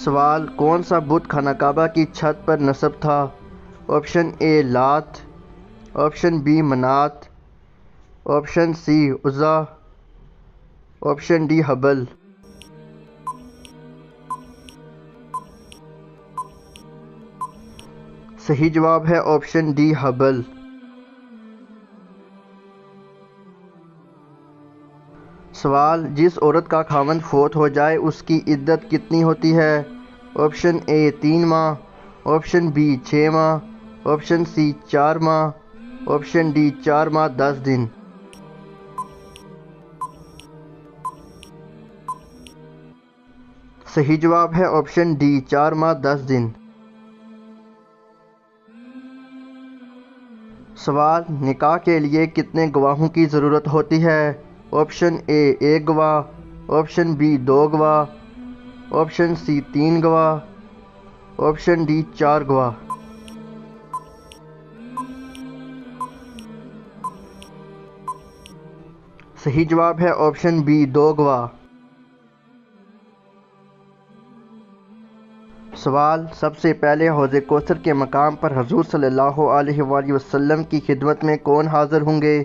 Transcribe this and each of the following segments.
سوال، کون سا بت خانہ کعبہ کی چھت پر نصب تھا؟ Option A Lat, option B Manat, option C Uzza, option D Hubal. صحیح جواب ہے آپشن ڈی ہبل۔ سوال، جس عورت کا خاوند فوت ہو جائے اس کی عدت کتنی ہوتی ہے؟ آپشن اے 3 ماہ، آپشن بی 6 ماہ، آپشن سی 4 ماہ، آپشن ڈی 4 ماہ 10 دن۔ صحیح جواب ہے آپشن ڈی 4 ماہ 10 دن۔ سوال، نکاح کے لیے کتنے گواہوں کی ضرورت ہوتی ہے؟ آپشن اے 1 گواہ، آپشن بی 2 گواہ، آپشن سی 3 گواہ، آپشن ڈی 4 گواہ۔ صحیح جواب ہے آپشن بی 2 گواہ۔ سوال، سب سے پہلے حوض کوثر کے مقام پر حضور صلی اللہ علیہ وآلہ وسلم کی خدمت میں کون حاضر ہوں گے؟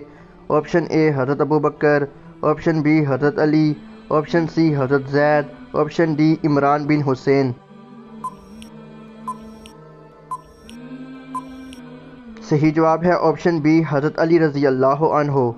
آپشن اے حضرت ابوبکر، آپشن بی حضرت علی، آپشن سی حضرت زید، آپشن ڈی عمران بن حسین۔ صحیح جواب ہے آپشن بی حضرت علی رضی اللہ عنہ۔